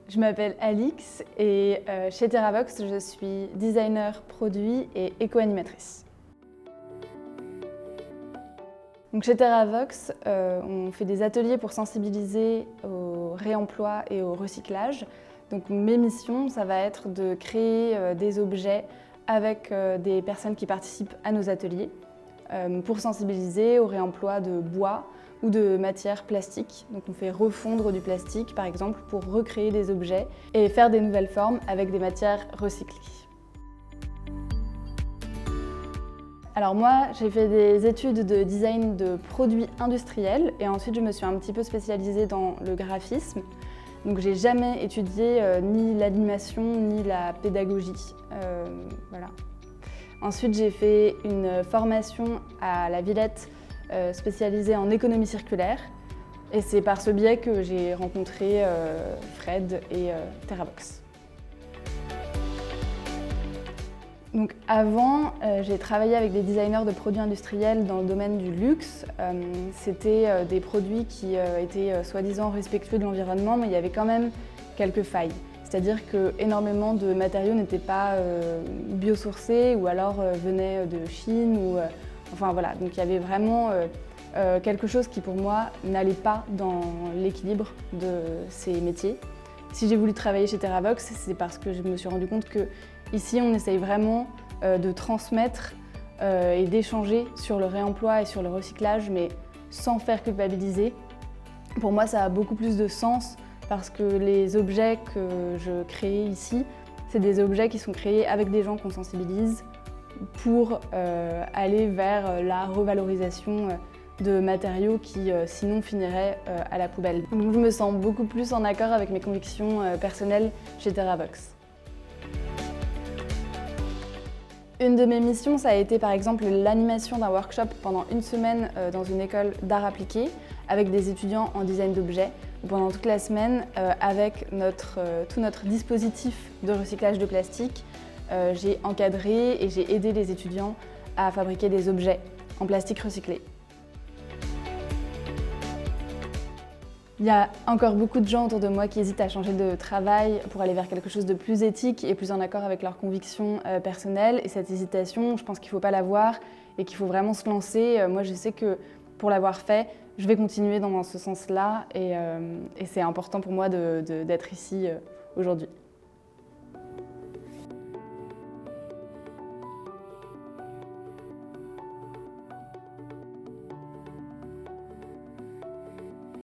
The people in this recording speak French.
Je m'appelle Alix et chez TerraVox, je suis designer produit et éco-animatrice. Donc chez TerraVox, on fait des ateliers pour sensibiliser au réemploi et au recyclage. Donc mes missions, ça va être de créer des objets avec des personnes qui participent à nos ateliers pour sensibiliser au réemploi de bois ou de matières plastiques. Donc on fait refondre du plastique par exemple pour recréer des objets et faire des nouvelles formes avec des matières recyclées. Alors moi, j'ai fait des études de design de produits industriels et ensuite je me suis un petit peu spécialisée dans le graphisme. Donc j'ai jamais étudié ni l'animation ni la pédagogie. Voilà. Ensuite j'ai fait une formation à la Villette spécialisée en économie circulaire et c'est par ce biais que j'ai rencontré Fred et TerraVox. Donc avant, j'ai travaillé avec des designers de produits industriels dans le domaine du luxe. C'était des produits qui étaient soi-disant respectueux de l'environnement, mais il y avait quand même quelques failles. C'est-à-dire qu'énormément de matériaux n'étaient pas biosourcés ou alors venaient de Chine. Enfin voilà, donc il y avait vraiment quelque chose qui pour moi n'allait pas dans l'équilibre de ces métiers. Si j'ai voulu travailler chez TerraVox, c'est parce que je me suis rendu compte que ici, on essaye vraiment de transmettre et d'échanger sur le réemploi et sur le recyclage, mais sans faire culpabiliser. Pour moi, ça a beaucoup plus de sens parce que les objets que je crée ici, c'est des objets qui sont créés avec des gens qu'on sensibilise pour aller vers la revalorisation de matériaux qui sinon finiraient à la poubelle. Donc je me sens beaucoup plus en accord avec mes convictions personnelles chez TerraVox. Une de mes missions, ça a été par exemple l'animation d'un workshop pendant une semaine dans une école d'art appliqué avec des étudiants en design d'objets. Pendant toute la semaine, avec tout notre dispositif de recyclage de plastique, j'ai encadré et j'ai aidé les étudiants à fabriquer des objets en plastique recyclé. Il y a encore beaucoup de gens autour de moi qui hésitent à changer de travail pour aller vers quelque chose de plus éthique et plus en accord avec leurs convictions personnelles. Et cette hésitation, je pense qu'il ne faut pas l'avoir et qu'il faut vraiment se lancer. Moi, je sais que pour l'avoir fait, je vais continuer dans ce sens-là et c'est important pour moi d'être ici aujourd'hui.